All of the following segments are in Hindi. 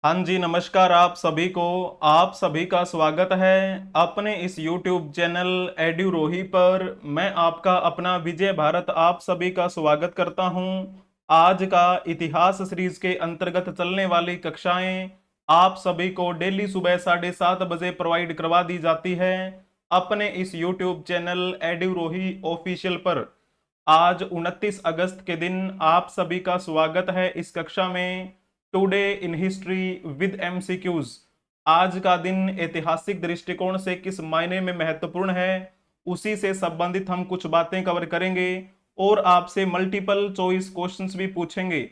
हाँ जी, नमस्कार आप सभी को। आप सभी का स्वागत है अपने इस YouTube चैनल एड्यूरोही पर। मैं आपका अपना विजय भारत आप सभी का स्वागत करता हूं। आज का इतिहास सीरीज के अंतर्गत चलने वाली कक्षाएं आप सभी को डेली सुबह 7:30 बजे प्रोवाइड करवा दी जाती है अपने इस YouTube चैनल एड्यूरोही ऑफिशियल पर। आज 29 अगस्त के दिन आप सभी का स्वागत है इस कक्षा में। Today in history with MCQs. आज का दिन ऐतिहासिक दृष्टिकोण से किस मायने में महत्वपूर्ण है, उसी से संबंधित हम कुछ बातें कवर करेंगे और आपसे मल्टीपल चॉइस क्वेश्चंस भी पूछेंगे।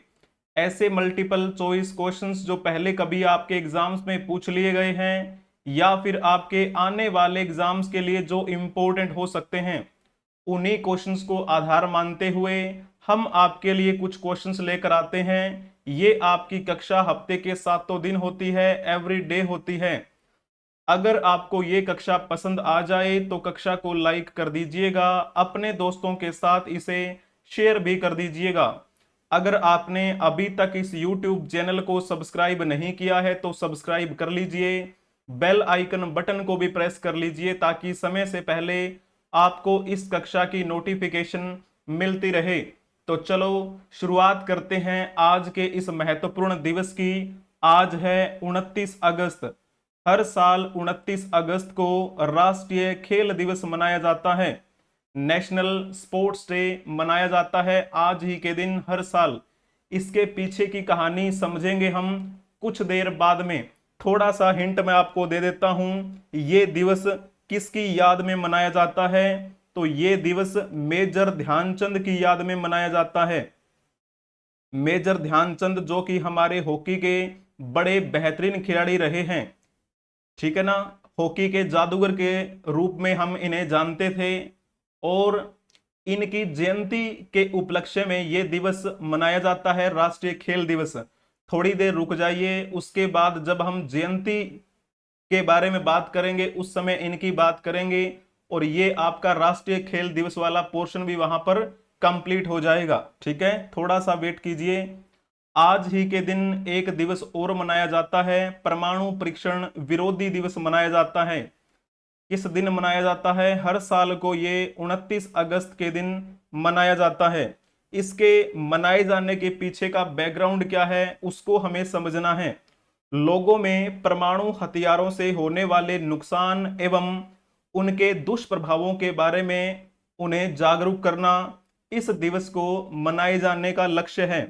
ऐसे मल्टीपल चॉइस क्वेश्चंस जो पहले कभी आपके एग्जाम्स में पूछ लिए गए हैं या फिर आपके आने वाले एग्जाम्स के लिए जो इंपॉर्टेंट हो सकते हैं, उन्हीं क्वेश्चंस को आधार मानते हुए हम आपके लिए कुछ क्वेश्चंस लेकर आते हैं। ये आपकी कक्षा हफ्ते के 7 दिन होती है, एवरी डे होती है। अगर आपको ये कक्षा पसंद आ जाए तो कक्षा को लाइक कर दीजिएगा, अपने दोस्तों के साथ इसे शेयर भी कर दीजिएगा। अगर आपने अभी तक इस YouTube चैनल को सब्सक्राइब नहीं किया है तो सब्सक्राइब कर लीजिए, बेल आइकन बटन को भी प्रेस कर लीजिए ताकि समय से पहले आपको इस कक्षा की नोटिफिकेशन मिलती रहे। तो चलो शुरुआत करते हैं आज के इस महत्वपूर्ण दिवस की। आज है 29 अगस्त। हर साल 29 अगस्त को राष्ट्रीय खेल दिवस मनाया जाता है, नेशनल स्पोर्ट्स डे मनाया जाता है आज ही के दिन हर साल। इसके पीछे की कहानी समझेंगे हम कुछ देर बाद में। थोड़ा सा हिंट मैं आपको दे देता हूं, ये दिवस किसकी याद में मनाया जाता है? तो ये दिवस मेजर ध्यानचंद की याद में मनाया जाता है। मेजर ध्यानचंद जो कि हमारे हॉकी के बड़े बेहतरीन खिलाड़ी रहे हैं, ठीक है ना। हॉकी के जादूगर के रूप में हम इन्हें जानते थे और इनकी जयंती के उपलक्ष्य में यह दिवस मनाया जाता है, राष्ट्रीय खेल दिवस। थोड़ी देर रुक जाइए, उसके बाद जब हम जयंती के बारे में बात करेंगे उस समय इनकी बात करेंगे और ये आपका राष्ट्रीय खेल दिवस वाला पोर्शन भी वहां पर कंप्लीट हो जाएगा। ठीक है, थोड़ा सा वेट कीजिए। आज ही के दिन एक दिवस और मनाया जाता है, परमाणु परीक्षण विरोधी दिवस मनाया जाता है। किस दिन मनाया जाता है? हर साल को ये 29 अगस्त के दिन मनाया जाता है। इसके मनाए जाने के पीछे का बैकग्राउंड क्या है उसको हमें समझना है। लोगों में परमाणु हथियारों से होने वाले नुकसान एवं उनके दुष्प्रभावों के बारे में उन्हें जागरूक करना इस दिवस को मनाए जाने का लक्ष्य है।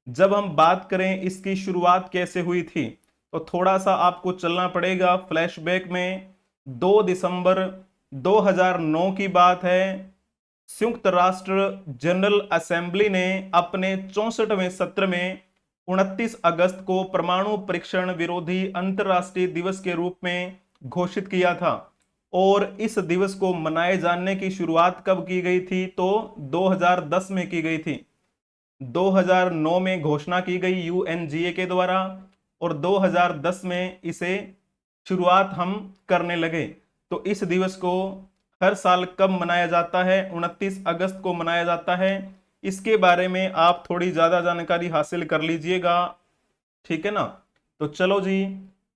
जब हम बात करें इसकी शुरुआत कैसे हुई थी, तो थोड़ा सा आपको चलना पड़ेगा फ्लैशबैक में। 2 दिसंबर 2009 की बात है। संयुक्त राष्ट्र जनरल असेंबली ने अपने 64वें सत्र में 29 अगस्त को परमाणु परीक्षण विरोधी अंतरराष्ट्रीय दिवस के रूप में घोषित किया था। और इस दिवस को मनाए जाने की शुरुआत कब की गई थी? तो 2010 में की गई थी। 2009 में घोषणा की गई यूएनजीए के द्वारा और 2010 में इसे शुरुआत हम करने लगे। तो इस दिवस को हर साल कब मनाया जाता है? 29 अगस्त को मनाया जाता है। इसके बारे में आप थोड़ी ज्यादा जानकारी हासिल कर लीजिएगा, ठीक है ना। तो चलो जी,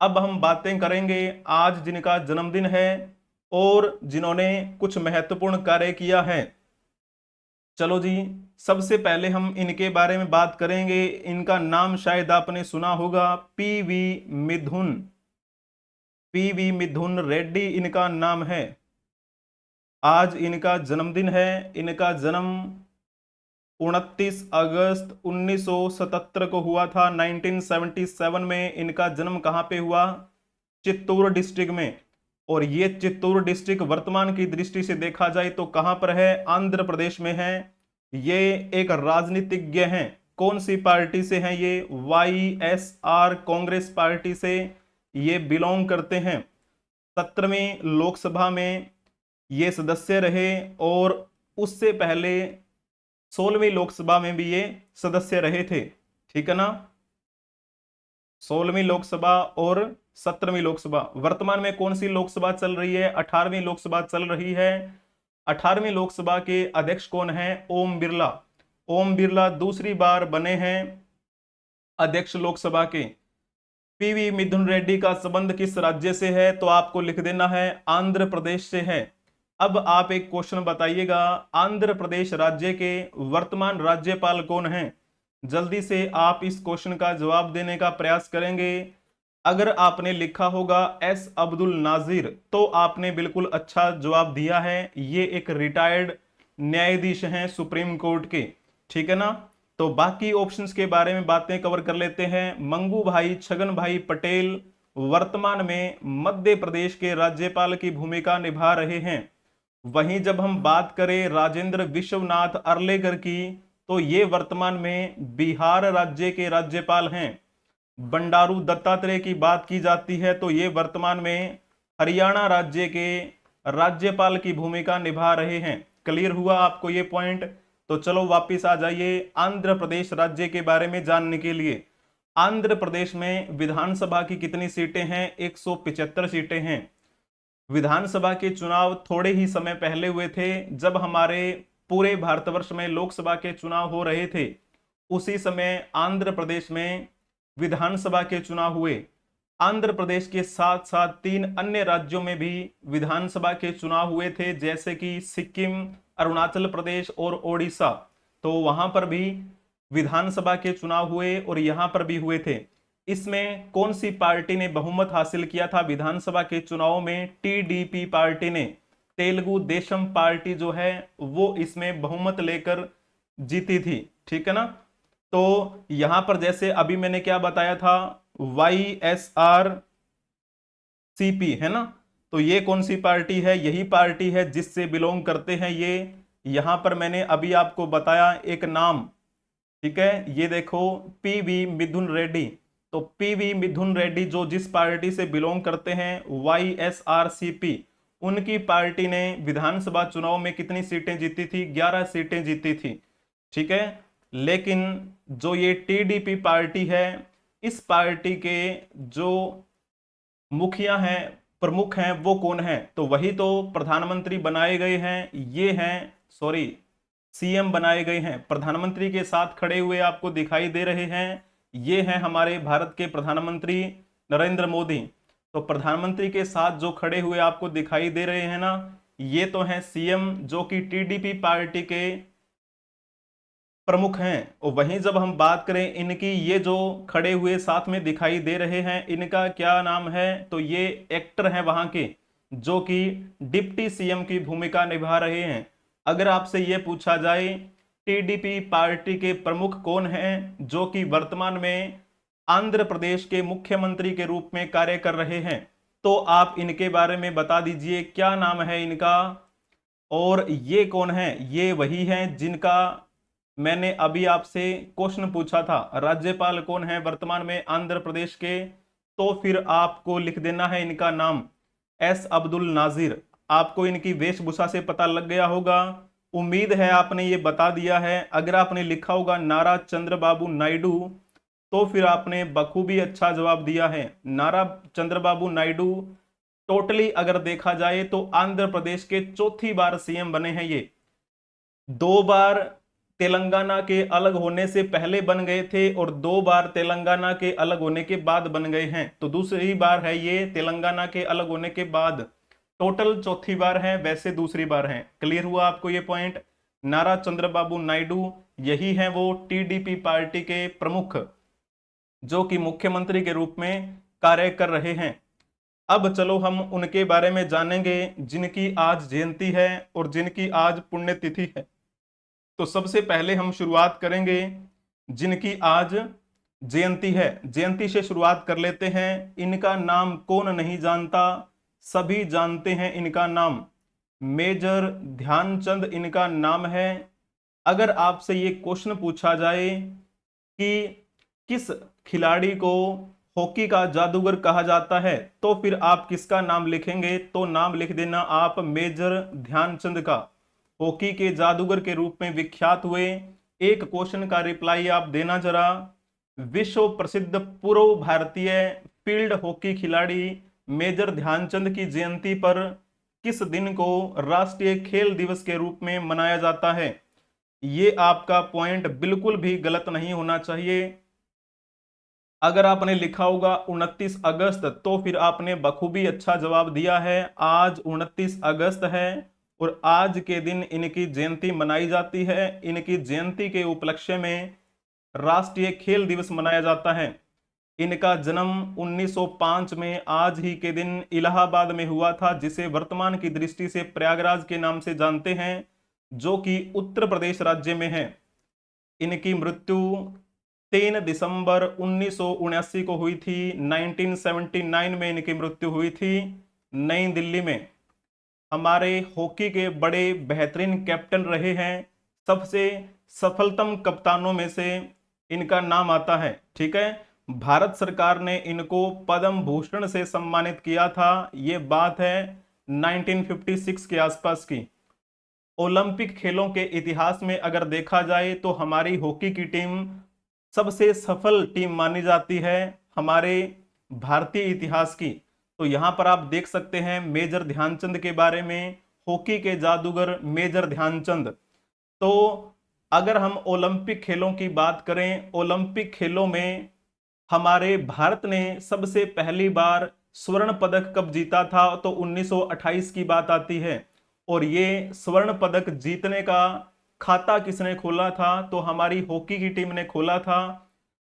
अब हम बातें करेंगे आज जिनका जन्मदिन है और जिन्होंने कुछ महत्वपूर्ण कार्य किया है। चलो जी, सबसे पहले हम इनके बारे में बात करेंगे। इनका नाम शायद आपने सुना होगा, पीवी मिथुन। पीवी मिथुन रेड्डी इनका नाम है। आज इनका जन्मदिन है। इनका जन्म 29 अगस्त 1977 को हुआ था। 1977 में इनका जन्म कहाँ पे हुआ? चित्तूर डिस्ट्रिक्ट में। और ये चित्तूर डिस्ट्रिक्ट वर्तमान की दृष्टि से देखा जाए तो कहां पर है? आंध्र प्रदेश में है। ये एक राजनीतिज्ञ हैं। कौन सी पार्टी से हैं ये? YSR कांग्रेस पार्टी से ये बिलोंग करते हैं। 17वीं लोकसभा में ये सदस्य रहे और उससे पहले 16वीं लोकसभा में भी ये सदस्य रहे थे, ठीक है ना। 16वीं लोकसभा और 17वीं लोकसभा। वर्तमान में कौन सी लोकसभा चल रही है? 18वीं लोकसभा चल रही है। 18वीं लोकसभा के अध्यक्ष कौन है? ओम बिरला। ओम बिरला दूसरी बार बने हैं अध्यक्ष लोकसभा के। पीवी मिथुन रेड्डी का संबंध किस राज्य से है? तो आपको लिख देना है आंध्र प्रदेश से है। अब आप एक क्वेश्चन बताइएगा, आंध्र प्रदेश राज्य के वर्तमान राज्यपाल कौन हैं? जल्दी से आप इस क्वेश्चन का जवाब देने का प्रयास करेंगे। अगर आपने लिखा होगा एस अब्दुल नाजिर तो आपने बिल्कुल अच्छा जवाब दिया है। ये एक रिटायर्ड न्यायाधीश हैं सुप्रीम कोर्ट के, ठीक है ना। तो बाकी ऑप्शंस के बारे में बातें कवर कर लेते हैं। मंगू भाई छगन भाई पटेल वर्तमान में मध्य प्रदेश के राज्यपाल की भूमिका निभा रहे हैं। वहीं जब हम बात करें राजेंद्र विश्वनाथ अर्लेकर की, तो ये वर्तमान में बिहार राज्य के राज्यपाल हैं। बंडारू दत्तात्रेय की बात की जाती है तो ये वर्तमान में हरियाणा राज्य के राज्यपाल की भूमिका निभा रहे हैं। क्लियर हुआ आपको ये पॉइंट? तो चलो वापिस आ जाइए आंध्र प्रदेश राज्य के बारे में जानने के लिए। आंध्र प्रदेश में विधानसभा की कितनी सीटें हैं? 175 सीटें हैं। विधानसभा के चुनाव थोड़े ही समय पहले हुए थे, जब हमारे पूरे भारतवर्ष में लोकसभा के चुनाव हो रहे थे। उसी समय आंध्र प्रदेश में विधानसभा के चुनाव हुए। आंध्र प्रदेश के साथ साथ 3 अन्य राज्यों में भी विधानसभा के चुनाव हुए थे, जैसे कि सिक्किम, अरुणाचल प्रदेश और ओडिशा। तो वहां पर भी विधानसभा के चुनाव हुए और यहां पर भी हुए थे। इसमें कौन सी पार्टी ने बहुमत हासिल किया था विधानसभा के चुनाव में? टीडीपी पार्टी ने, तेलुगु देशम पार्टी जो है वो इसमें बहुमत लेकर जीती थी, ठीक है ना। तो यहां पर जैसे अभी मैंने क्या बताया था, YSRCP है ना, तो ये कौन सी पार्टी है? यही पार्टी है जिससे बिलोंग करते हैं ये। यहां पर मैंने अभी आपको बताया एक नाम, ठीक है, ये देखो पीवी मिथुन रेड्डी। तो पीवी मिथुन रेड्डी जो जिस पार्टी से बिलोंग करते हैं YSRCP, उनकी पार्टी ने विधानसभा चुनाव में कितनी सीटें जीती थी? 11 सीटें जीती थी, ठीक है। लेकिन जो ये टीडीपी पार्टी है, इस पार्टी के जो मुखिया हैं, प्रमुख हैं, वो कौन है? तो वही तो प्रधानमंत्री बनाए गए हैं, ये हैं, सॉरी, सीएम बनाए गए हैं। प्रधानमंत्री के साथ खड़े हुए आपको दिखाई दे रहे हैं, ये हैं हमारे भारत के प्रधानमंत्री नरेंद्र मोदी। तो प्रधानमंत्री के साथ जो खड़े हुए आपको दिखाई दे रहे हैं ना, ये तो हैं सीएम, जो कि टीडीपी पार्टी के प्रमुख हैं। और वहीं जब हम बात करें इनकी, ये जो खड़े हुए साथ में दिखाई दे रहे हैं, इनका क्या नाम है? तो ये एक्टर हैं वहां के, जो कि डिप्टी सीएम की भूमिका निभा रहे हैं। अगर आपसे ये पूछा जाए टीडीपी पार्टी के प्रमुख कौन हैं जो कि वर्तमान में आंध्र प्रदेश के मुख्यमंत्री के रूप में कार्य कर रहे हैं, तो आप इनके बारे में बता दीजिए क्या नाम है इनका। और ये कौन है? ये वही हैं जिनका मैंने अभी आपसे क्वेश्चन पूछा था, राज्यपाल कौन है वर्तमान में आंध्र प्रदेश के? तो फिर आपको लिख देना है इनका नाम एस अब्दुल नाजिर। आपको इनकी वेशभूषा से पता लग गया होगा, उम्मीद है आपने ये बता दिया है। अगर आपने लिखा होगा नारा चंद्रबाबू नायडू, तो फिर आपने बखूबी अच्छा जवाब दिया है। नारा चंद्रबाबू नायडू टोटली अगर देखा जाए तो आंध्र प्रदेश के चौथी बार सीएम बने हैं ये। 2 बार तेलंगाना के अलग होने से पहले बन गए थे और 2 बार तेलंगाना के अलग होने के बाद बन गए हैं। तो दूसरी बार है ये तेलंगाना के अलग होने के बाद, टोटल चौथी बार है, वैसे दूसरी बार है। क्लियर हुआ आपको ये पॉइंट? नारा चंद्रबाबू नायडू यही है वो टीडीपी पार्टी के प्रमुख, जो कि मुख्यमंत्री के रूप में कार्य कर रहे हैं। अब चलो हम उनके बारे में जानेंगे जिनकी आज जयंती है और जिनकी आज पुण्यतिथि है। तो सबसे पहले हम शुरुआत करेंगे जिनकी आज जयंती है, जयंती से शुरुआत कर लेते हैं। इनका नाम कौन नहीं जानता, सभी जानते हैं इनका नाम, मेजर ध्यानचंद इनका नाम है। अगर आपसे ये क्वेश्चन पूछा जाए कि किस खिलाड़ी को हॉकी का जादूगर कहा जाता है, तो फिर आप किसका नाम लिखेंगे? तो नाम लिख देना आप मेजर ध्यानचंद का, हॉकी के जादूगर के रूप में विख्यात हुए। एक क्वेश्चन का रिप्लाई आप देना जरा, विश्व प्रसिद्ध पूर्व भारतीय फील्ड हॉकी खिलाड़ी मेजर ध्यानचंद की जयंती पर किस दिन को राष्ट्रीय खेल दिवस के रूप में मनाया जाता है? ये आपका पॉइंट बिल्कुल भी गलत नहीं होना चाहिए। अगर आपने लिखा होगा 29 अगस्त तो फिर आपने बखूबी अच्छा जवाब दिया है। आज 29 अगस्त है और आज के दिन इनकी जयंती मनाई जाती है। इनकी जयंती के उपलक्ष्य में राष्ट्रीय खेल दिवस मनाया जाता है। इनका जन्म 1905 में आज ही के दिन इलाहाबाद में हुआ था, जिसे वर्तमान की दृष्टि से प्रयागराज के नाम से जानते हैं, जो कि उत्तर प्रदेश राज्य में है। इनकी मृत्यु 3 दिसंबर 1979 को हुई थी। 1979 में इनकी मृत्यु हुई थी नई दिल्ली में। हमारे हॉकी के बड़े बेहतरीन कैप्टन रहे हैं। सबसे सफलतम कप्तानों में से इनका नाम आता है। ठीक है, भारत सरकार ने इनको पद्म भूषण से सम्मानित किया था। ये बात है 1956 के आसपास की। ओलंपिक खेलों के इतिहास में अगर देखा जाए तो हमारी हॉकी की टीम सबसे सफल टीम मानी जाती है हमारे भारतीय इतिहास की। तो यहां पर आप देख सकते हैं मेजर ध्यानचंद के बारे में, हॉकी के जादूगर मेजर ध्यानचंद। तो अगर हम ओलंपिक खेलों की बात करें, ओलंपिक खेलों में हमारे भारत ने सबसे पहली बार स्वर्ण पदक कब जीता था, तो 1928 की बात आती है। और ये स्वर्ण पदक जीतने का खाता किसने खोला था, तो हमारी हॉकी की टीम ने खोला था।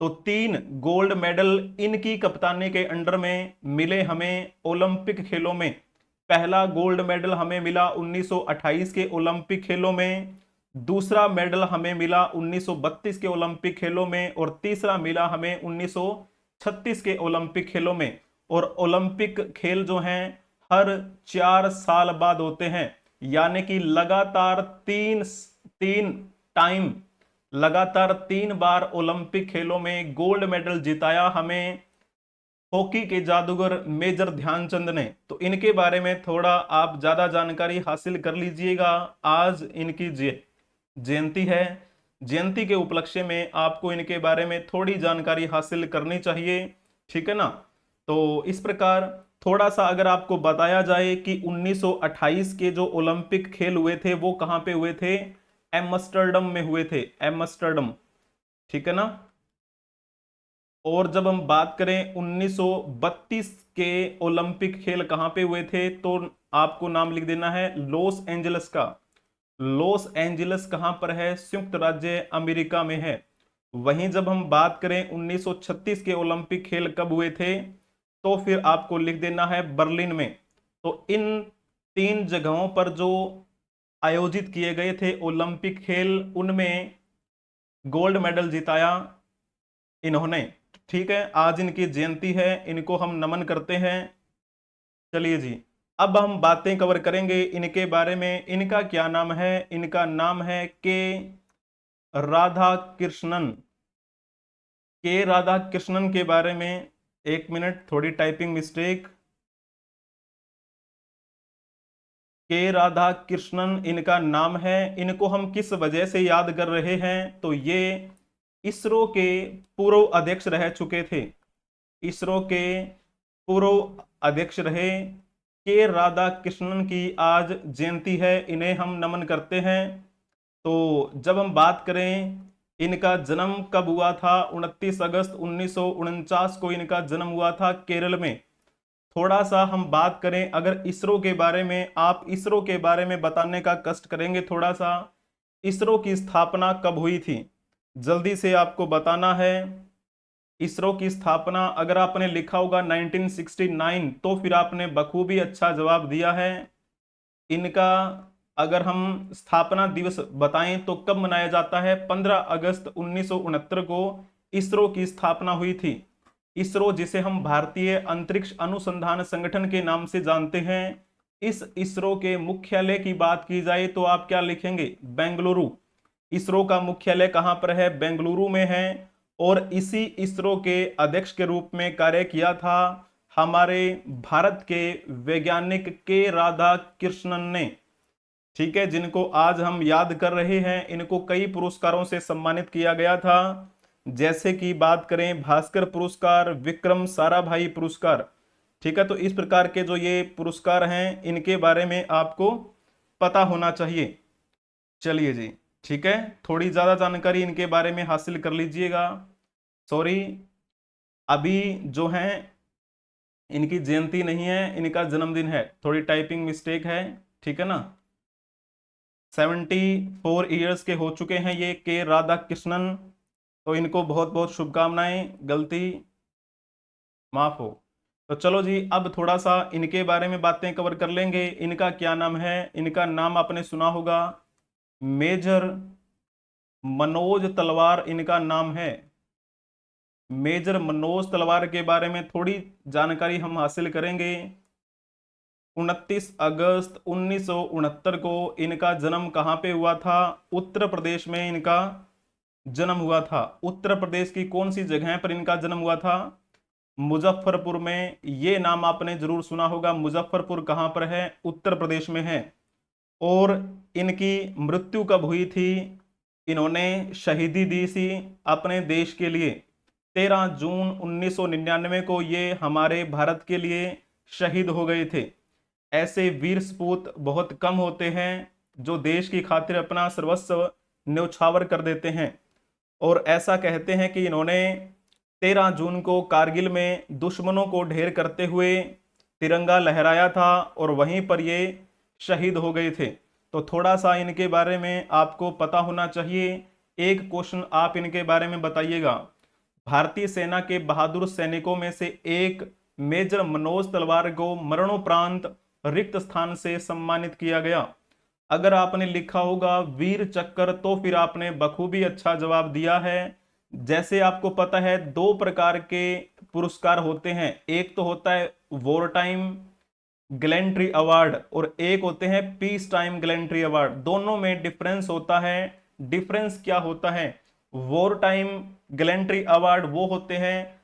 तो 3 गोल्ड मेडल इनकी कप्तानी के अंडर में मिले हमें ओलंपिक खेलों में। पहला गोल्ड मेडल हमें मिला 1928 के ओलंपिक खेलों में, दूसरा मेडल हमें मिला 1932 के ओलंपिक खेलों में, और तीसरा मिला हमें 1936 के ओलंपिक खेलों में। और ओलंपिक खेल जो हैं हर 4 साल बाद होते हैं, यानी कि लगातार तीन तीन टाइम लगातार 3 बार ओलंपिक खेलों में गोल्ड मेडल जिताया हमें हॉकी के जादूगर मेजर ध्यानचंद ने। तो इनके बारे में थोड़ा आप ज्यादा जानकारी हासिल कर लीजिएगा। आज इनकी जयंती है। जयंती के उपलक्ष्य में आपको इनके बारे में थोड़ी जानकारी हासिल करनी चाहिए। ठीक है ना। तो इस प्रकार थोड़ा सा अगर आपको बताया जाए कि 1928 के जो ओलंपिक खेल हुए थे वो कहां पे हुए थे, एम्स्टर्डम में हुए थे, एम्स्टर्डम। ठीक है ना। और जब हम बात करें 1932 के ओलंपिक खेल कहां पे हुए थे, तो आपको नाम लिख देना है लॉस एंजल्स का। लॉस एंजल्स कहां पर है, संयुक्त राज्य अमेरिका में है। वहीं जब हम बात करें 1936 के ओलंपिक खेल कब हुए थे, तो फिर आपको लिख देना है बर्लिन में। तो इन 3 जगहों पर जो आयोजित किए गए थे ओलंपिक खेल, उनमें गोल्ड मेडल जिताया इन्होंने। ठीक है, आज इनकी जयंती है, इनको हम नमन करते हैं। चलिए जी, अब हम बातें कवर करेंगे इनके बारे में। इनका क्या नाम है, इनका नाम है के राधा कृष्णन। के राधा कृष्णन के बारे में, एक मिनट, थोड़ी टाइपिंग मिस्टेक। के राधा कृष्णन इनका नाम है। इनको हम किस वजह से याद कर रहे हैं, तो ये इसरो के पूर्व अध्यक्ष रह चुके थे। इसरो के पूर्व अध्यक्ष रहे के राधा कृष्णन की आज जयंती है, इन्हें हम नमन करते हैं। तो जब हम बात करें इनका जन्म कब हुआ था, 29 अगस्त 1949 को इनका जन्म हुआ था केरल में। थोड़ा सा हम बात करें अगर इसरो के बारे में, आप इसरो के बारे में बताने का कष्ट करेंगे थोड़ा सा। इसरो की स्थापना कब हुई थी, जल्दी से आपको बताना है। इसरो की स्थापना अगर आपने लिखा होगा 1969 तो फिर आपने बखूबी अच्छा जवाब दिया है। इनका अगर हम स्थापना दिवस बताएं तो कब मनाया जाता है, 15 अगस्त 1969 को इसरो की स्थापना हुई थी। इसरो, जिसे हम भारतीय अंतरिक्ष अनुसंधान संगठन के नाम से जानते हैं, इस इसरो के मुख्यालय की बात की जाए तो आप क्या लिखेंगे, बेंगलुरु। इसरो का मुख्यालय कहां पर है, बेंगलुरु में है। और इसी इसरो के अध्यक्ष के रूप में कार्य किया था हमारे भारत के वैज्ञानिक के राधा कृष्णन ने। ठीक है, जिनको आज हम याद कर रहे हैं। इनको कई पुरस्कारों से सम्मानित किया गया था, जैसे कि बात करें भास्कर पुरस्कार, विक्रम साराभाई पुरस्कार। ठीक है, तो इस प्रकार के जो ये पुरस्कार हैं इनके बारे में आपको पता होना चाहिए। चलिए जी, ठीक है, थोड़ी ज्यादा जानकारी इनके बारे में हासिल कर लीजिएगा। सॉरी, अभी जो है इनकी जयंती नहीं है, इनका जन्मदिन है, थोड़ी टाइपिंग मिस्टेक है, ठीक है ना। 74 ईयर्स के हो चुके हैं ये के राधा कृष्णन, तो इनको बहुत बहुत शुभकामनाएं, गलती माफ हो। तो चलो जी, अब थोड़ा सा इनके बारे में बातें कवर कर लेंगे। इनका क्या नाम है? इनका नाम आपने सुना होगा, मेजर मनोज तलवार इनका नाम है। मेजर मनोज तलवार के बारे में थोड़ी जानकारी हम हासिल करेंगे। 29 अगस्त 1969 को इनका जन्म कहाँ पे हुआ था? उत्तर प्रदेश में इनका जन्म हुआ था। उत्तर प्रदेश की कौन सी जगह पर इनका जन्म हुआ था? मुजफ्फरपुर में। ये नाम आपने जरूर सुना होगा, मुजफ्फरपुर कहाँ पर है? उत्तर प्रदेश में है। और इनकी मृत्यु कब हुई थी? इन्होंने शहीदी दी थी अपने देश के लिए। 13 जून 1999 को ये हमारे भारत के लिए शहीद हो गए थे। ऐसे वीर सपूत बहुत कम होते हैं जो देश की खातिर अपना सर्वस्व न्यौछावर कर देते हैं। और ऐसा कहते हैं कि इन्होंने 13 जून को कारगिल में दुश्मनों को ढेर करते हुए तिरंगा लहराया था और वहीं पर ये शहीद हो गए थे। तो थोड़ा सा इनके बारे में आपको पता होना चाहिए। एक क्वेश्चन आप इनके बारे में बताइएगा। भारतीय सेना के बहादुर सैनिकों में से एक मेजर मनोज तलवार को मरणोपरांत रिक्त स्थान से सम्मानित किया गया। अगर आपने लिखा होगा वीर चक्र तो फिर आपने बखूबी अच्छा जवाब दिया है। जैसे आपको पता है, दो प्रकार के पुरस्कार होते हैं, एक तो होता है वॉर टाइम गैलेंट्री अवार्ड और एक होते हैं पीस टाइम गैलेंट्री अवार्ड। दोनों में डिफरेंस होता है। डिफरेंस क्या होता है? वॉर टाइम गैलेंट्री अवार्ड वो होते हैं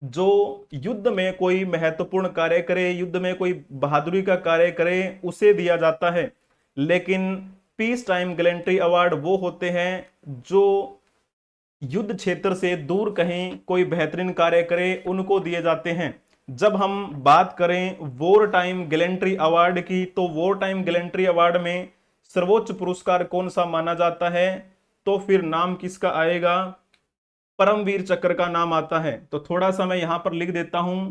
जो युद्ध में कोई महत्वपूर्ण कार्य करे, युद्ध में कोई बहादुरी का कार्य करे, उसे दिया जाता है। लेकिन पीस टाइम गैलेंट्री अवार्ड वो होते हैं जो युद्ध क्षेत्र से दूर कहीं कोई बेहतरीन कार्य करे, उनको दिए जाते हैं। जब हम बात करें वॉर टाइम गैलेंट्री अवार्ड की, तो वॉर टाइम गैलेंट्री अवार्ड में सर्वोच्च पुरस्कार कौन सा माना जाता है? तो फिर नाम किसका आएगा? परमवीर चक्र का नाम आता है। तो थोड़ा सा मैं यहां पर लिख देता हूं,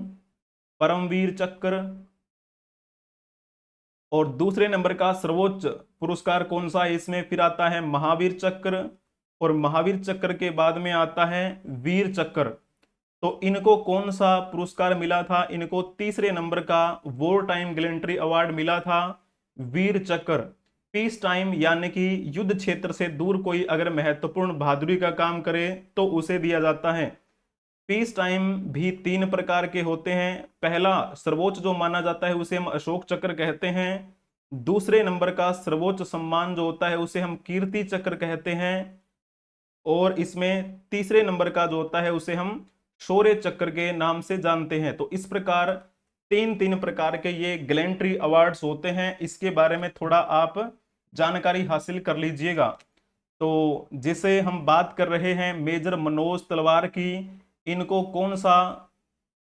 परमवीर चक्र। और दूसरे नंबर का सर्वोच्च पुरस्कार कौन सा है? इसमें फिर आता है महावीर चक्र, और महावीर चक्र के बाद में आता है वीर चक्र। तो इनको कौन सा पुरस्कार मिला था? इनको तीसरे नंबर का वॉर टाइम गैलेंट्री अवार्ड मिला था, वीर चक्र। पीस टाइम यानी कि युद्ध क्षेत्र से दूर कोई अगर महत्वपूर्ण बहादुरी का काम करे तो उसे दिया जाता है। पीस टाइम भी तीन प्रकार के होते हैं। पहला सर्वोच्च जो माना जाता है उसे हम अशोक चक्र कहते हैं। दूसरे नंबर का सर्वोच्च सम्मान जो होता है उसे हम कीर्ति चक्र कहते हैं। और इसमें तीसरे नंबर का जो होता है उसे हम शौर्य चक्र के नाम से जानते हैं। तो इस प्रकार तीन तीन प्रकार के ये गैलेंट्री अवार्ड्स होते हैं। इसके बारे में थोड़ा आप जानकारी हासिल कर लीजिएगा। तो जिसे हम बात कर रहे हैं मेजर मनोज तलवार की, इनको कौन सा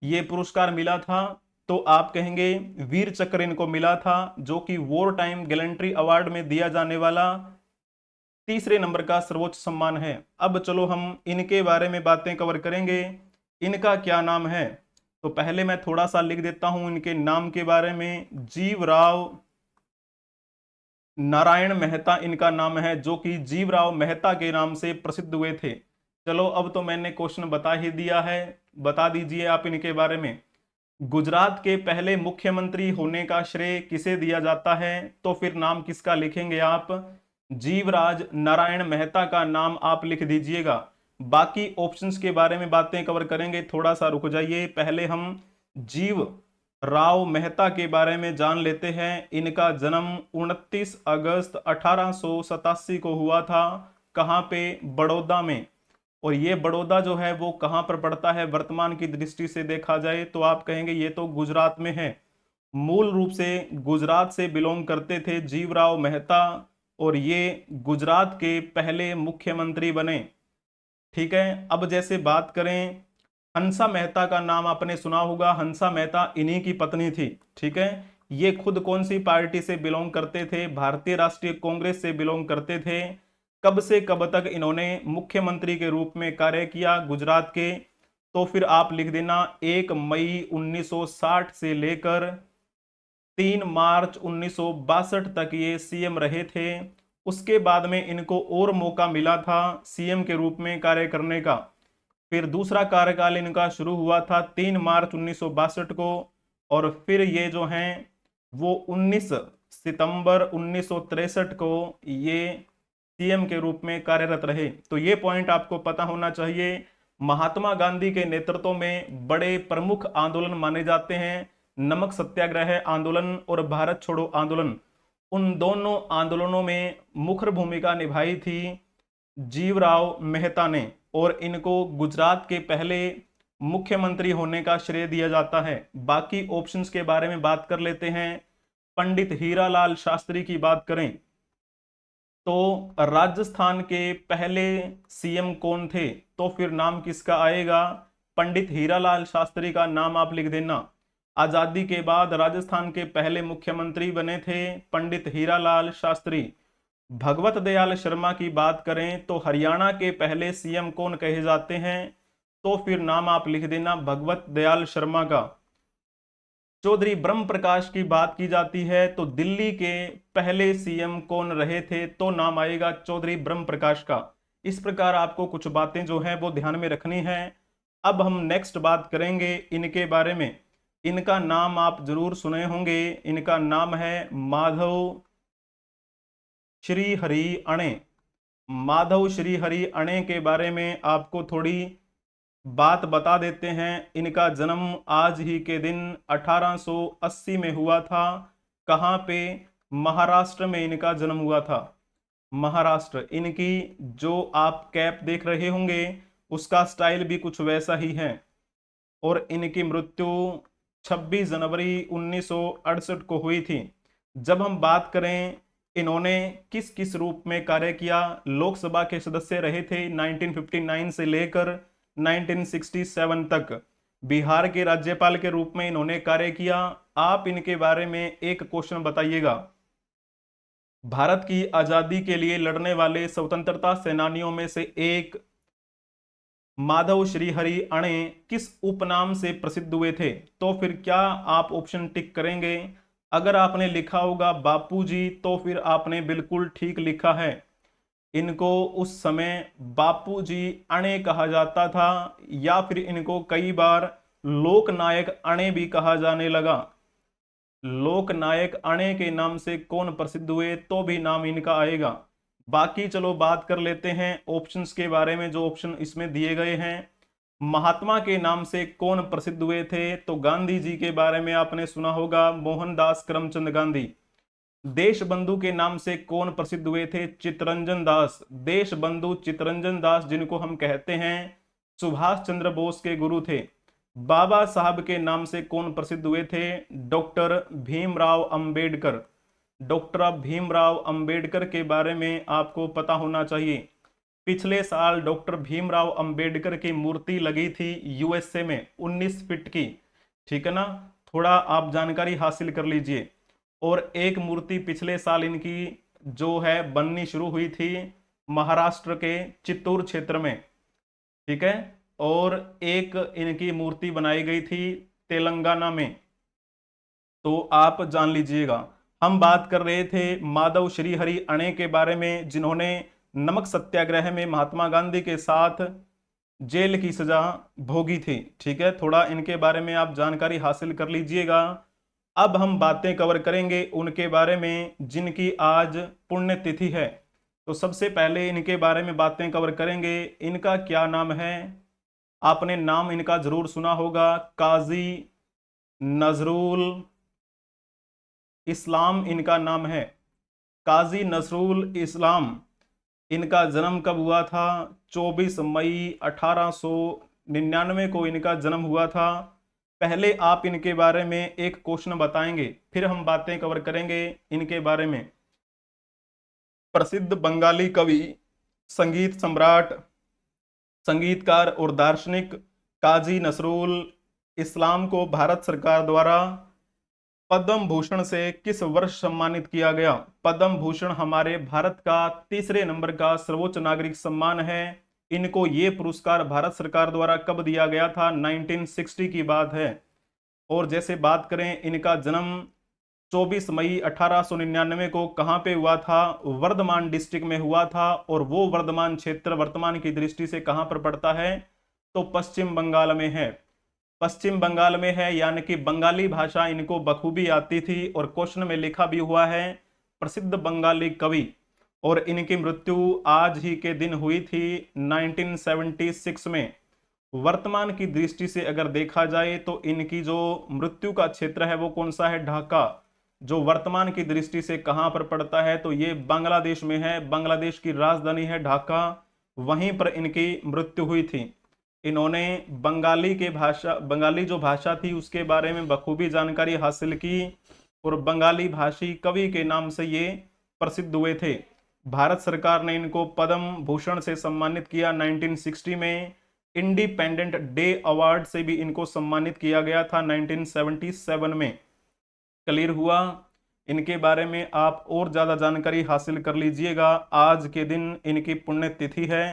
ये पुरस्कार मिला था? तो आप कहेंगे वीर चक्र इनको मिला था, जो कि वॉर टाइम गैलेंट्री अवार्ड में दिया जाने वाला तीसरे नंबर का सर्वोच्च सम्मान है। अब चलो हम इनके बारे में बातें कवर करेंगे। इनका क्या नाम है? तो पहले मैं थोड़ा सा लिख देता हूं इनके नाम के बारे में। जीवराव नारायण मेहता इनका नाम है, जो कि जीवराव मेहता के नाम से प्रसिद्ध हुए थे। चलो अब तो मैंने क्वेश्चन बता ही दिया है, बता दीजिए आप इनके बारे में। गुजरात के पहले मुख्यमंत्री होने का श्रेय किसे दिया जाता है? तो फिर नाम किसका लिखेंगे आप? जीवराज नारायण मेहता का नाम आप लिख दीजिएगा। बाकी ऑप्शंस के बारे में बातें कवर करेंगे, थोड़ा सा रुक जाइए। पहले हम जीव राव मेहता के बारे में जान लेते हैं। इनका जन्म 29 अगस्त 1887 को हुआ था। कहाँ पे? बड़ौदा में। और ये बड़ौदा जो है वो कहाँ पर पड़ता है वर्तमान की दृष्टि से देखा जाए? तो आप कहेंगे ये तो गुजरात में है। मूल रूप से गुजरात से बिलोंग करते थे जीवराव मेहता, और ये गुजरात के पहले मुख्यमंत्री बने। ठीक है, अब जैसे बात करें हंसा मेहता का नाम आपने सुना होगा। हंसा मेहता इन्हीं की पत्नी थी। ठीक है, ये खुद कौन सी पार्टी से बिलोंग करते थे? भारतीय राष्ट्रीय कांग्रेस से बिलोंग करते थे। कब से कब तक इन्होंने मुख्यमंत्री के रूप में कार्य किया गुजरात के? तो फिर आप लिख देना 1 मई 1960 से लेकर 3 मार्च 1962 तक ये सीएम रहे थे। उसके बाद में इनको और मौका मिला था सीएम के रूप में कार्य करने का। फिर दूसरा कार्यकाल इनका शुरू हुआ था 3 मार्च 1962 को, और फिर ये जो हैं वो 19 सितंबर 1963 को ये सीएम के रूप में कार्यरत रहे। तो ये पॉइंट आपको पता होना चाहिए। महात्मा गांधी के नेतृत्व में बड़े प्रमुख आंदोलन माने जाते हैं नमक सत्याग्रह आंदोलन और भारत छोड़ो आंदोलन। उन दोनों आंदोलनों में मुख्य भूमिका निभाई थी जीवराव मेहता ने, और इनको गुजरात के पहले मुख्यमंत्री होने का श्रेय दिया जाता है। बाकी ऑप्शंस के बारे में बात कर लेते हैं। पंडित हीरालाल शास्त्री की बात करें तो राजस्थान के पहले सीएम कौन थे, तो फिर नाम किसका आएगा? पंडित हीरालाल शास्त्री का नाम आप लिख देना। आजादी के बाद राजस्थान के पहले मुख्यमंत्री बने थे पंडित हीरालाल शास्त्री। भगवत दयाल शर्मा की बात करें तो हरियाणा के पहले सीएम कौन कहे जाते हैं, तो फिर नाम आप लिख देना भगवत दयाल शर्मा का। चौधरी ब्रह्म प्रकाश की बात की जाती है तो दिल्ली के पहले सीएम कौन रहे थे, तो नाम आएगा चौधरी ब्रह्म प्रकाश का। इस प्रकार आपको कुछ बातें जो हैं वो ध्यान में रखनी है। अब हम नेक्स्ट बात करेंगे इनके बारे में। इनका नाम आप जरूर सुने होंगे, इनका नाम है माधव श्री हरि अणे। माधव श्री हरि अणे के बारे में आपको थोड़ी बात बता देते हैं। इनका जन्म आज ही के दिन 1880 में हुआ था। कहाँ पे? महाराष्ट्र में इनका जन्म हुआ था। महाराष्ट्र। इनकी जो आप कैप देख रहे होंगे उसका स्टाइल भी कुछ वैसा ही है। और इनकी मृत्यु 26 जनवरी 1968 को हुई थी। जब हम बात करें इन्होंने किस किस रूप में कार्य किया, लोकसभा के सदस्य रहे थे 1959 से लेकर 1967 तक। बिहार के राज्यपाल के रूप में इन्होंने कार्य किया। आप इनके बारे में एक क्वेश्चन बताइएगा। भारत की आजादी के लिए लड़ने वाले स्वतंत्रता सेनानियों में से एक माधव श्री हरि अणे किस उपनाम से प्रसिद्ध हुए थे, तो फिर क्या आप ऑप्शन टिक करेंगे? अगर आपने लिखा होगा बापूजी तो फिर आपने बिल्कुल ठीक लिखा है। इनको उस समय बापूजी अणे कहा जाता था, या फिर इनको कई बार लोकनायक अणे भी कहा जाने लगा। लोकनायक अणे के नाम से कौन प्रसिद्ध हुए, तो भी नाम इनका आएगा। बाकी चलो बात कर लेते हैं ऑप्शंस के बारे में, जो ऑप्शन इसमें दिए गए हैं। महात्मा के नाम से कौन प्रसिद्ध हुए थे, तो गांधी जी के बारे में आपने सुना होगा मोहनदास करमचंद गांधी। देश बंधु के नाम से कौन प्रसिद्ध हुए थे? चित्तरंजन दास। देश बंधु चित्तरंजन दास, जिनको हम कहते हैं सुभाष चंद्र बोस के गुरु थे। बाबा साहब के नाम से कौन प्रसिद्ध हुए थे? डॉक्टर भीमराव अंबेडकर। डॉक्टर भीमराव अंबेडकर के बारे में आपको पता होना चाहिए। पिछले साल डॉक्टर भीमराव अंबेडकर की मूर्ति लगी थी यूएसए में 19 फीट की। ठीक है ना, थोड़ा आप जानकारी हासिल कर लीजिए। और एक मूर्ति पिछले साल इनकी जो है बननी शुरू हुई थी महाराष्ट्र के चित्तूर क्षेत्र में। ठीक है, और एक इनकी मूर्ति बनाई गई थी तेलंगाना में। तो आप जान लीजिएगा। हम बात कर रहे थे माधव श्री हरि अणे के बारे में, जिन्होंने नमक सत्याग्रह में महात्मा गांधी के साथ जेल की सजा भोगी थी। ठीक है, थोड़ा इनके बारे में आप जानकारी हासिल कर लीजिएगा। अब हम बातें कवर करेंगे उनके बारे में जिनकी आज पुण्यतिथि है। तो सबसे पहले इनके बारे में बातें कवर करेंगे। इनका क्या नाम है? आपने नाम इनका जरूर सुना होगा, काजी नजरुल इस्लाम इनका नाम है। काजी नजरुल इस्लाम। इनका जन्म कब हुआ था? 24 मई 1899 को इनका जन्म हुआ था। पहले आप इनके बारे में एक क्वेश्चन बताएंगे, फिर हम बातें कवर करेंगे इनके बारे में। प्रसिद्ध बंगाली कवि, संगीत सम्राट, संगीतकार और दार्शनिक काजी नसरुल इस्लाम को भारत सरकार द्वारा पद्म भूषण से किस वर्ष सम्मानित किया गया? पद्म भूषण हमारे भारत का तीसरे नंबर का सर्वोच्च नागरिक सम्मान है। इनको ये पुरस्कार भारत सरकार द्वारा कब दिया गया था? 1960 की बात है। और जैसे बात करें, इनका जन्म 24 मई 1899 को कहां पे हुआ था? वर्धमान डिस्ट्रिक्ट में हुआ था। और वो वर्धमान क्षेत्र वर्तमान की दृष्टि से कहां पर पड़ता है? तो पश्चिम बंगाल में है। पश्चिम बंगाल में है, यानी कि बंगाली भाषा इनको बखूबी आती थी। और क्वेश्चन में लिखा भी हुआ है प्रसिद्ध बंगाली कवि। और इनकी मृत्यु आज ही के दिन हुई थी 1976 में। वर्तमान की दृष्टि से अगर देखा जाए तो इनकी जो मृत्यु का क्षेत्र है वो कौन सा है? ढाका। जो वर्तमान की दृष्टि से कहां पर पड़ता है? तो ये बांग्लादेश में है। बांग्लादेश की राजधानी है ढाका, वहीं पर इनकी मृत्यु हुई थी। इन्होंने बंगाली जो भाषा थी उसके बारे में बखूबी जानकारी हासिल की और बंगाली भाषी कवि के नाम से ये प्रसिद्ध हुए थे। भारत सरकार ने इनको पद्म भूषण से सम्मानित किया 1960 में। इंडिपेंडेंट डे अवार्ड से भी इनको सम्मानित किया गया था 1977 में। क्लियर हुआ? इनके बारे में आप और ज्यादा जानकारी हासिल कर लीजिएगा। आज के दिन इनकी पुण्यतिथि है।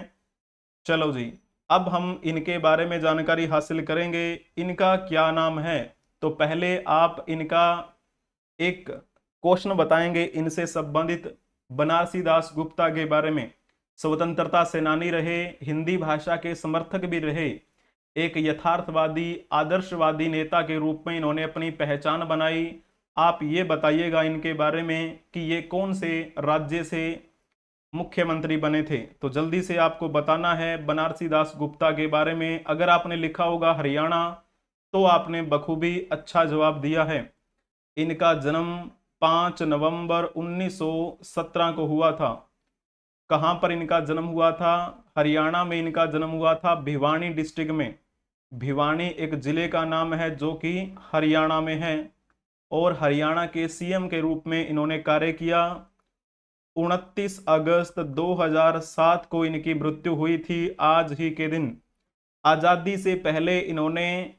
चलो जी, अब हम इनके बारे में जानकारी हासिल करेंगे। इनका क्या नाम है? तो पहले आप इनका एक क्वेश्चन बताएंगे इनसे संबंधित। बनारसी दास गुप्ता के बारे में। स्वतंत्रता सेनानी रहे, हिंदी भाषा के समर्थक भी रहे, एक यथार्थवादी आदर्शवादी नेता के रूप में इन्होंने अपनी पहचान बनाई। आप ये बताइएगा इनके बारे में कि ये कौन से राज्य से मुख्यमंत्री बने थे। तो जल्दी से आपको बताना है बनारसी दास गुप्ता के बारे में। अगर आपने लिखा होगा हरियाणा तो आपने बखूबी अच्छा जवाब दिया है। इनका जन्म 5 नवंबर 1917 को हुआ था। कहां पर इनका जन्म हुआ था? हरियाणा में इनका जन्म हुआ था, भिवानी डिस्ट्रिक्ट में। भिवानी एक जिले का नाम है जो कि हरियाणा में है। और हरियाणा के सीएम के रूप में इन्होंने कार्य किया। 29 अगस्त 2007 को इनकी मृत्यु हुई थी आज ही के दिन। आजादी से पहले इन्होंने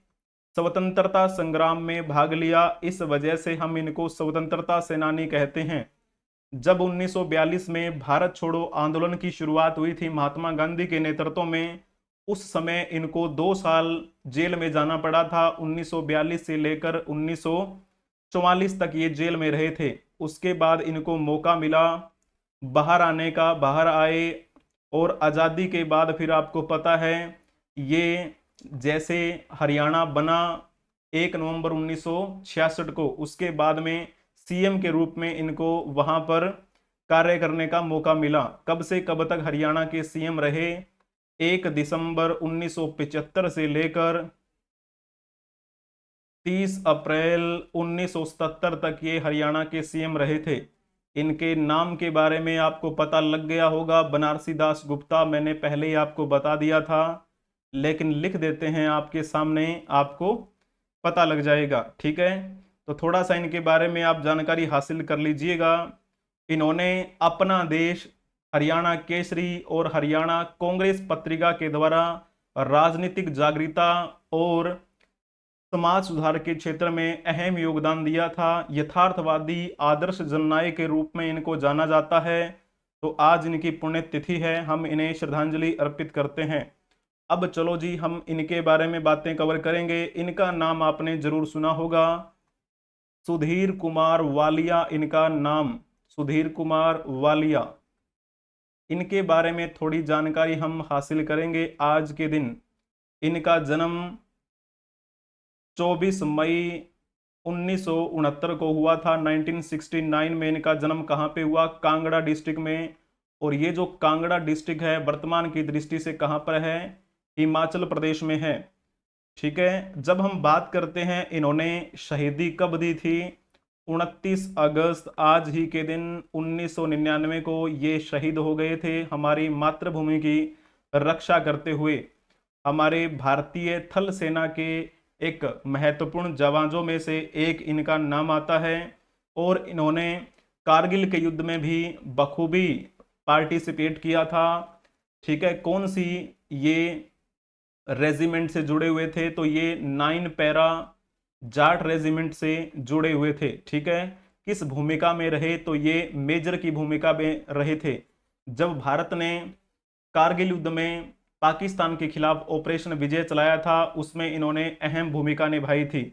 स्वतंत्रता संग्राम में भाग लिया, इस वजह से हम इनको स्वतंत्रता सेनानी कहते हैं। जब 1942 में भारत छोड़ो आंदोलन की शुरुआत हुई थी महात्मा गांधी के नेतृत्व में, उस समय इनको 2 साल जेल में जाना पड़ा था। 1942 से लेकर 1944 तक ये जेल में रहे थे। उसके बाद इनको मौका मिला बाहर आने का, बाहर आए। और आज़ादी के बाद फिर आपको पता है ये जैसे हरियाणा बना 1 नवंबर 1966 को, उसके बाद में सीएम के रूप में इनको वहां पर कार्य करने का मौका मिला। कब से कब तक हरियाणा के सीएम रहे? 1 दिसंबर 1975 से लेकर 30 अप्रैल 1977 तक ये हरियाणा के सीएम रहे थे। इनके नाम के बारे में आपको पता लग गया होगा, बनारसी दास गुप्ता मैंने पहले ही आपको बता दिया था, लेकिन लिख देते हैं आपके सामने, आपको पता लग जाएगा। ठीक है, तो थोड़ा सा इनके बारे में आप जानकारी हासिल कर लीजिएगा। इन्होंने अपना देश हरियाणा केसरी और हरियाणा कांग्रेस पत्रिका के द्वारा राजनीतिक जागरूकता और समाज सुधार के क्षेत्र में अहम योगदान दिया था। यथार्थवादी आदर्श जननायक के रूप में इनको जाना जाता है। तो आज इनकी पुण्यतिथि है, हम इन्हें श्रद्धांजलि अर्पित करते हैं। अब चलो जी, हम इनके बारे में बातें कवर करेंगे। इनका नाम आपने जरूर सुना होगा, सुधीर कुमार वालिया। इनका नाम सुधीर कुमार वालिया। इनके बारे में थोड़ी जानकारी हम हासिल करेंगे आज के दिन। इनका जन्म 24 मई 1969 को हुआ था। 1969 में इनका जन्म कहाँ पे हुआ? कांगड़ा डिस्ट्रिक्ट में। और ये जो कांगड़ा डिस्ट्रिक्ट है वर्तमान की दृष्टि से कहाँ पर है? हिमाचल प्रदेश में है। ठीक है, जब हम बात करते हैं इन्होंने शहीदी कब दी थी? 29 अगस्त आज ही के दिन 1999 को ये शहीद हो गए थे हमारी मातृभूमि की रक्षा करते हुए। हमारे भारतीय थल सेना के एक महत्वपूर्ण जवानों में से एक इनका नाम आता है। और इन्होंने कारगिल के युद्ध में भी बखूबी पार्टिसिपेट किया था। ठीक है, कौन सी ये रेजिमेंट से जुड़े हुए थे? तो ये 9 पैरा जाट रेजिमेंट से जुड़े हुए थे। ठीक है, किस भूमिका में रहे? तो ये मेजर की भूमिका में रहे थे। जब भारत ने कारगिल युद्ध में पाकिस्तान के खिलाफ ऑपरेशन विजय चलाया था, उसमें इन्होंने अहम भूमिका निभाई थी।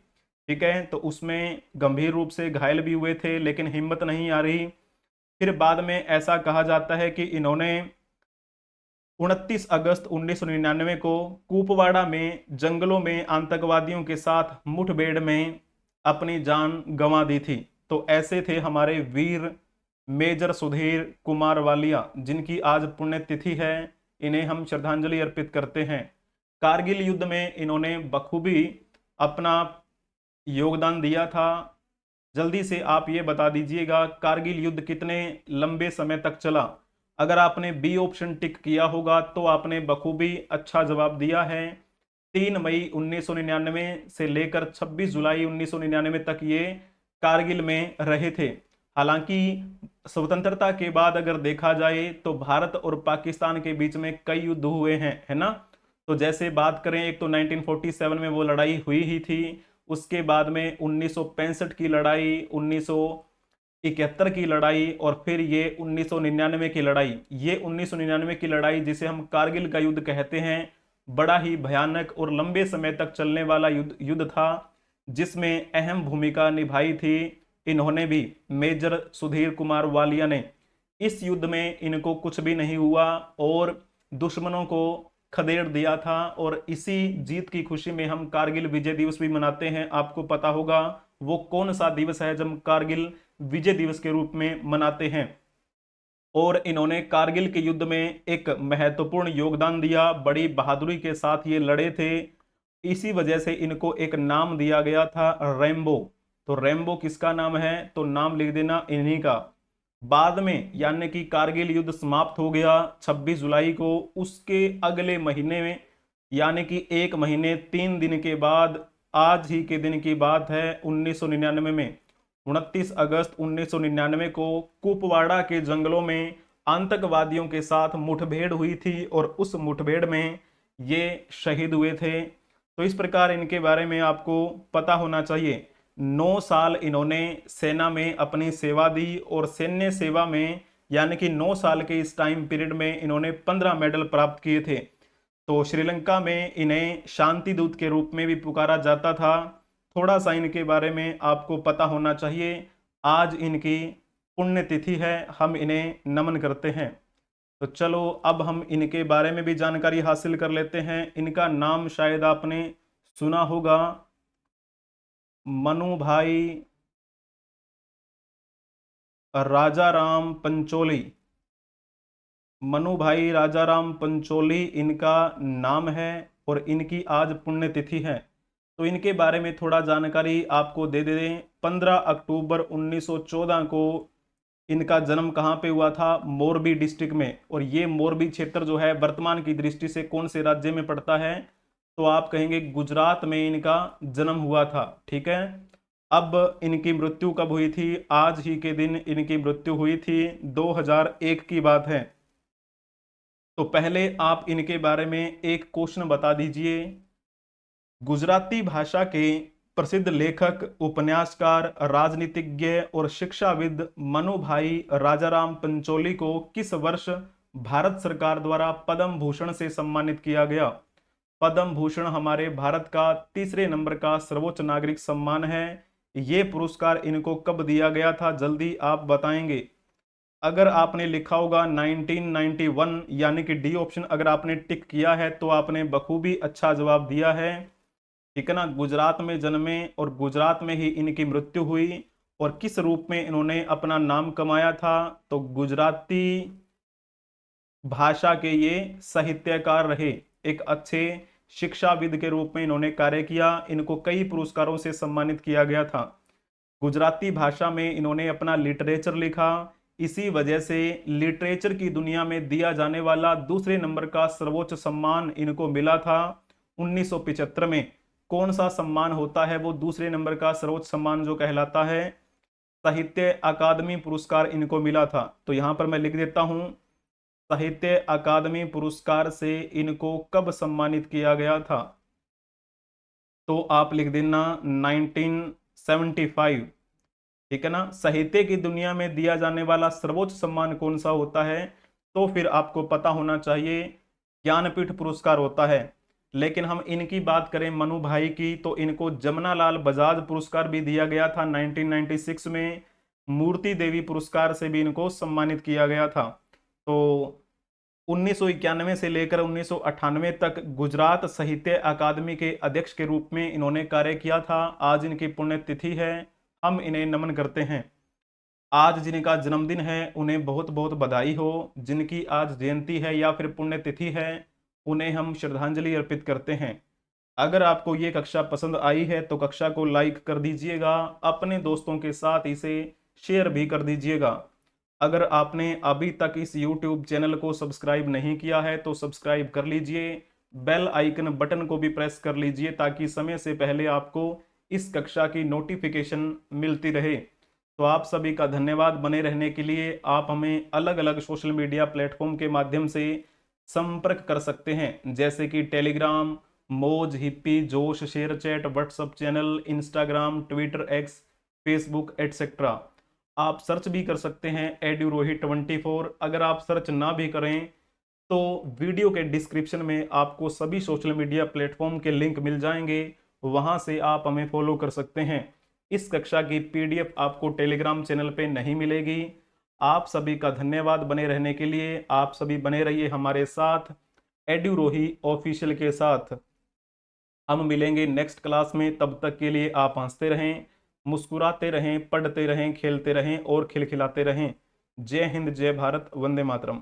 ठीक है, तो उसमें गंभीर रूप से घायल भी हुए थे, लेकिन हिम्मत नहीं आ रही। फिर बाद में ऐसा कहा जाता है कि इन्होंने 29 अगस्त 1999 को कुपवाड़ा में जंगलों में आतंकवादियों के साथ मुठभेड़ में अपनी जान गंवा दी थी। तो ऐसे थे हमारे वीर मेजर सुधीर कुमार वालिया, जिनकी आज पुण्यतिथि है। इन्हें हम श्रद्धांजलि अर्पित करते हैं। कारगिल युद्ध में इन्होंने बखूबी अपना योगदान दिया था। जल्दी से आप ये बता दीजिएगा, कारगिल युद्ध कितने लंबे समय तक चला? अगर आपने बी ऑप्शन टिक किया होगा तो आपने बखूबी अच्छा जवाब दिया है। 3 मई 1999 से लेकर 26 जुलाई 1999 तक ये कारगिल में रहे थे। हालांकि स्वतंत्रता के बाद अगर देखा जाए तो भारत और पाकिस्तान के बीच में कई युद्ध हुए हैं, है ना। तो जैसे बात करें, एक तो 1947 में वो लड़ाई हुई ही थी, उसके बाद में 1965 की लड़ाई, 1971 की लड़ाई, और फिर ये 1999 की लड़ाई। ये 1999 की लड़ाई, जिसे हम कारगिल का युद्ध कहते हैं, बड़ा ही भयानक और लंबे समय तक चलने वाला युद्ध था, जिसमें अहम भूमिका निभाई थी इन्होंने भी, मेजर सुधीर कुमार वालिया ने। इस युद्ध में इनको कुछ भी नहीं हुआ और दुश्मनों को खदेड़ दिया था, और इसी जीत की खुशी में हम कारगिल विजय दिवस भी मनाते हैं। आपको पता होगा वो कौन सा दिवस है जब हम कारगिल विजय दिवस के रूप में मनाते हैं। और इन्होंने कारगिल के युद्ध में एक महत्वपूर्ण योगदान दिया, बड़ी बहादुरी के साथ ये लड़े थे। इसी वजह से इनको एक नाम दिया गया था, रैम्बो। तो रैम्बो किसका नाम है? तो नाम लिख देना इन्हीं का। बाद में यानी कि कारगिल युद्ध समाप्त हो गया 26 जुलाई को, उसके अगले महीने में यानी कि 1 महीने 3 दिन के बाद, आज ही के दिन की बात है, 1999 में 29 अगस्त 1999 को कुपवाड़ा के जंगलों में आतंकवादियों के साथ मुठभेड़ हुई थी, और उस मुठभेड़ में ये शहीद हुए थे। तो इस प्रकार इनके बारे में आपको पता होना चाहिए। 9 साल इन्होंने सेना में अपनी सेवा दी, और सैन्य सेवा में यानी कि 9 साल के इस टाइम पीरियड में इन्होंने 15 मेडल प्राप्त किए थे। तो श्रीलंका में इन्हें शांति दूत के रूप में भी पुकारा जाता था। थोड़ा सा इनके बारे में आपको पता होना चाहिए। आज इनकी पुण्यतिथि है, हम इन्हें नमन करते हैं। तो चलो अब हम इनके बारे में भी जानकारी हासिल कर लेते हैं। इनका नाम शायद आपने सुना होगा, मनु भाई राजाराम पंचोली। मनु भाई राजाराम पंचोली इनका नाम है, और इनकी आज पुण्यतिथि है। तो इनके बारे में थोड़ा जानकारी आपको दे दें। 15 अक्टूबर 1914 को इनका जन्म कहाँ पे हुआ था? मोरबी डिस्ट्रिक्ट में। और ये मोरबी क्षेत्र जो है वर्तमान की दृष्टि से कौन से राज्य में पड़ता है? तो आप कहेंगे गुजरात में इनका जन्म हुआ था। ठीक है, अब इनकी मृत्यु कब हुई थी? आज ही के दिन इनकी मृत्यु हुई थी, 2001 की बात है। तो पहले आप इनके बारे में एक क्वेश्चन बता दीजिए। गुजराती भाषा के प्रसिद्ध लेखक, उपन्यासकार, राजनीतिज्ञ और शिक्षाविद मनु भाई राजाराम पंचोली को किस वर्ष भारत सरकार द्वारा पद्म भूषण से सम्मानित किया गया? पद्म भूषण हमारे भारत का तीसरे नंबर का सर्वोच्च नागरिक सम्मान है। ये पुरस्कार इनको कब दिया गया था? जल्दी आप बताएंगे। अगर आपने लिखा होगा 1991 यानी कि डी ऑप्शन अगर आपने टिक किया है तो आपने बखूबी अच्छा जवाब दिया है। ठीक है ना, गुजरात में जन्मे और गुजरात में ही इनकी मृत्यु हुई। और किस रूप में इन्होंने अपना नाम कमाया था? तो गुजराती भाषा के ये साहित्यकार रहे, एक अच्छे शिक्षाविद के रूप में इन्होंने कार्य किया। इनको कई पुरस्कारों से सम्मानित किया गया था। गुजराती भाषा में इन्होंने अपना लिटरेचर लिखा। इसी वजह से लिटरेचर की दुनिया में दिया जाने वाला दूसरे नंबर का सर्वोच्च सम्मान इनको मिला था 1975 में। कौन सा सम्मान होता है वो दूसरे नंबर का सर्वोच्च सम्मान जो कहलाता है? साहित्य अकादमी पुरस्कार इनको मिला था। तो यहां पर मैं लिख देता हूं, साहित्य अकादमी पुरस्कार से इनको कब सम्मानित किया गया था? तो आप लिख देना 1975। ठीक है ना, साहित्य की दुनिया में दिया जाने वाला सर्वोच्च सम्मान कौन सा होता है? तो फिर आपको पता होना चाहिए ज्ञानपीठ पुरस्कार होता है। लेकिन हम इनकी बात करें मनु भाई की, तो इनको जमनालाल बजाज पुरस्कार भी दिया गया था 1996 में। मूर्ति देवी पुरस्कार से भी इनको सम्मानित किया गया था। तो 1991 से लेकर 1998 तक गुजरात साहित्य अकादमी के अध्यक्ष के रूप में इन्होंने कार्य किया था। आज इनकी पुण्यतिथि है, हम इन्हें नमन करते हैं। आज जिनका जन्मदिन है उन्हें बहुत बहुत बधाई हो। जिनकी आज जयंती है या फिर पुण्यतिथि है, उन्हें हम श्रद्धांजलि अर्पित करते हैं। अगर आपको ये कक्षा पसंद आई है तो कक्षा को लाइक कर दीजिएगा, अपने दोस्तों के साथ इसे शेयर भी कर दीजिएगा। अगर आपने अभी तक इस YouTube चैनल को सब्सक्राइब नहीं किया है तो सब्सक्राइब कर लीजिए, बेल आइकन बटन को भी प्रेस कर लीजिए ताकि समय से पहले आपको इस कक्षा की नोटिफिकेशन मिलती रहे। तो आप सभी का धन्यवाद बने रहने के लिए। आप हमें अलग अलग सोशल मीडिया प्लेटफॉर्म के माध्यम से संपर्क कर सकते हैं, जैसे कि Telegram, Moj, Hipi, Josh, ShareChat, WhatsApp channel, Instagram, Twitter, X, Facebook etcetera. आप सर्च भी कर सकते हैं EduRohi24। अगर आप सर्च ना भी करें तो वीडियो के डिस्क्रिप्शन में आपको सभी सोशल मीडिया प्लेटफॉर्म के लिंक मिल जाएंगे, वहां से आप हमें फॉलो कर सकते हैं। इस कक्षा की PDF आपको टेलीग्राम चैनल पे नहीं मिलेगी। आप सभी का धन्यवाद बने रहने के लिए। आप सभी बने रहिए हमारे साथ EduRohi ऑफिशियल के साथ। हम मिलेंगे नेक्स्ट क्लास में, तब तक के लिए आप हंसते रहें, मुस्कुराते रहें, पढ़ते रहें, खेलते रहें और खिलखिलाते रहें। जय हिंद, जय भारत, वंदे मातरम।